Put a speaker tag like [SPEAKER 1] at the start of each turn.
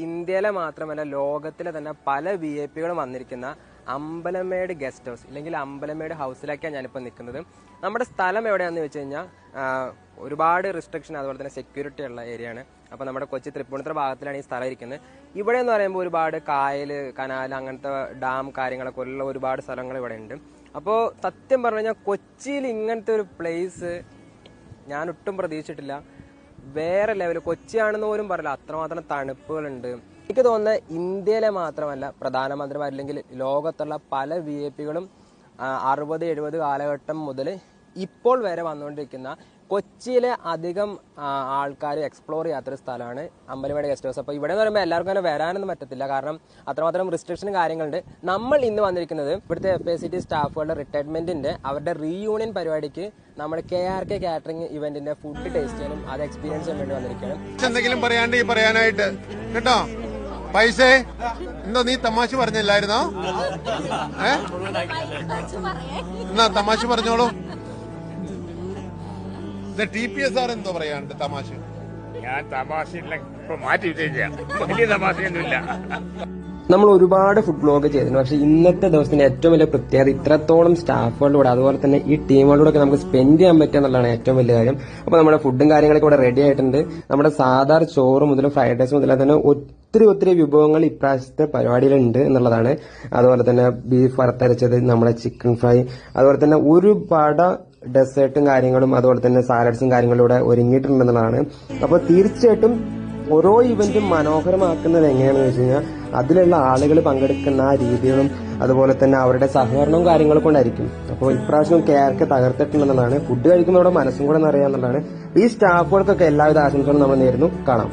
[SPEAKER 1] ഇന്ത്യയിലെ മാത്രമല്ല ലോകത്തിലെ തന്നെ പല VIP-കളും വന്നിരിക്കുന്ന അമ്പലമേട് ഗസ്റ്റ് ഹൗസ് അല്ലെങ്കിൽ അമ്പലമേട് ഹൗസിലേക്കാണ് ഞാനിപ്പോൾ നിൽക്കുന്നത്. നമ്മുടെ സ്ഥലം എവിടെയാണെന്ന് വെച്ച് കഴിഞ്ഞാൽ ഒരുപാട് റിസ്ട്രിക്ഷൻ അതുപോലെ തന്നെ സെക്യൂരിറ്റി ഉള്ള ഏരിയയാണ്. അപ്പോൾ നമ്മുടെ കൊച്ചി തൃപ്പൂണിത്തുറ ഭാഗത്തിലാണ് ഈ സ്ഥലം ഇരിക്കുന്നത്. ഇവിടെ എന്ന് പറയുമ്പോൾ ഒരുപാട് കായൽ, കനാൽ, അങ്ങനത്തെ ഡാം കാര്യങ്ങളൊക്കെ ഉള്ള ഒരുപാട് സ്ഥലങ്ങൾ ഇവിടെ ഉണ്ട്. അപ്പോൾ സത്യം പറഞ്ഞു കഴിഞ്ഞാൽ കൊച്ചിയിൽ ഇങ്ങനത്തെ ഒരു പ്ലേസ് ഞാൻ ഒട്ടും പ്രതീക്ഷിച്ചിട്ടില്ല. വേറെ ലെവൽ കൊച്ചിയാണെന്ന് പോലും പറയില്ല, അത്രമാത്രം തണുപ്പുകളുണ്ട്. എനിക്ക് തോന്നുന്നത് ഇന്ത്യയിലെ മാത്രമല്ല പ്രധാനമന്ത്രിമാർ അല്ലെങ്കിൽ ലോകത്തുള്ള പല VIP-കളും 60-70 കാലഘട്ടം മുതൽ ഇപ്പോൾ വരെ വന്നുകൊണ്ടിരിക്കുന്ന കൊച്ചിയിലെ അധികം ആൾക്കാർ എക്സ്പ്ലോർ ചെയ്യാത്തൊരു സ്ഥലമാണ് അമ്പലമേട് ഗസ്റ്റ് ഹൗസ്. അപ്പോൾ ഇവിടെ എന്ന് പറയുമ്പോൾ എല്ലാവർക്കും അങ്ങനെ വരാനൊന്നും പറ്റത്തില്ല, കാരണം അത്രമാത്രം റിസ്ട്രിക്ഷനും കാര്യങ്ങളുണ്ട്. നമ്മൾ ഇന്ന് വന്നിരിക്കുന്നത് ഇവിടുത്തെ FACT സ്റ്റാഫുകളുടെ റിട്ടയർമെന്റിന്റെ അവരുടെ റീയൂണിയൻ പരിപാടിക്ക് നമ്മുടെ KRK കാറ്ററിംഗ് ഇവന്റിന്റെ ഫുഡ് ടേസ്റ്റ് ചെയ്യാനും അത് എക്സ്പീരിയൻസ് ചെയ്യാൻ വേണ്ടി വന്നിരിക്കുകയാണ്.
[SPEAKER 2] എന്തെങ്കിലും പറയാനായിട്ട് കേട്ടോ? പൈസ എന്തോ നീ തമാശ പറഞ്ഞല്ലായിരുന്നോ? എന്നാ തമാശ പറഞ്ഞോളൂ. TPS സാർ എന്തോ പറയാനുണ്ട് തമാശ?
[SPEAKER 3] ഞാൻ തമാശ മാറ്റി വലിയ തമാശയൊന്നുമില്ല.
[SPEAKER 1] നമ്മൾ ഒരുപാട് ഫുഡ് ബ്ലോഗ് ചെയ്തിട്ടുണ്ട്, പക്ഷെ ഇന്നത്തെ ദിവസത്തിന്റെ ഏറ്റവും വലിയ പ്രത്യേകത ഇത്രത്തോളം സ്റ്റാഫുകളുടെ അതുപോലെ തന്നെ ഈ ടീമുകളുടെ ഒക്കെ നമുക്ക് സ്പെൻഡ് ചെയ്യാൻ പറ്റുക എന്നുള്ളതാണ് ഏറ്റവും വലിയ കാര്യം. അപ്പൊ നമ്മുടെ ഫുഡും കാര്യങ്ങളൊക്കെ ഇവിടെ റെഡി ആയിട്ടുണ്ട്. നമ്മുടെ സാധാരണ ചോറ് മുതൽ ഫ്രൈഡ് റൈസ് മുതൽ തന്നെ ഒത്തിരി വിഭവങ്ങൾ ഇപ്രാവശ്യത്തെ പരിപാടിയിലുണ്ട് എന്നുള്ളതാണ്. അതുപോലെ തന്നെ ബീഫ് വറുത്തരച്ചത്, നമ്മുടെ ചിക്കൻ ഫ്രൈ, അതുപോലെ തന്നെ ഒരുപാട് ഡെസേർട്ടും കാര്യങ്ങളും അതുപോലെ തന്നെ സാലഡ്സും കാര്യങ്ങളും ഇവിടെ ഒരുങ്ങിയിട്ടുണ്ടെന്നുള്ളതാണ്. അപ്പോൾ തീർച്ചയായിട്ടും ഓരോ ഇവന്റും മനോഹരമാക്കുന്നത് എങ്ങനെയാണെന്ന് വെച്ച് കഴിഞ്ഞാൽ അതിലുള്ള ആളുകൾ പങ്കെടുക്കുന്ന ആ രീതികളും അതുപോലെ തന്നെ അവരുടെ സഹകരണവും കാര്യങ്ങളും കൊണ്ടായിരിക്കും. അപ്പോൾ ഇപ്രാവശ്യം KRK തകർത്തിട്ടുണ്ടെന്നുള്ളതാണ്. ഫുഡ് കഴിക്കുന്നതോടെ മനസ്സും കൂടെ നിറയാന്നുള്ളതാണ്. ഈ സ്റ്റാഫുകൾക്കൊക്കെ എല്ലാവിധ ആശംസകളും നമ്മൾ നേരുന്നു. കാണാം.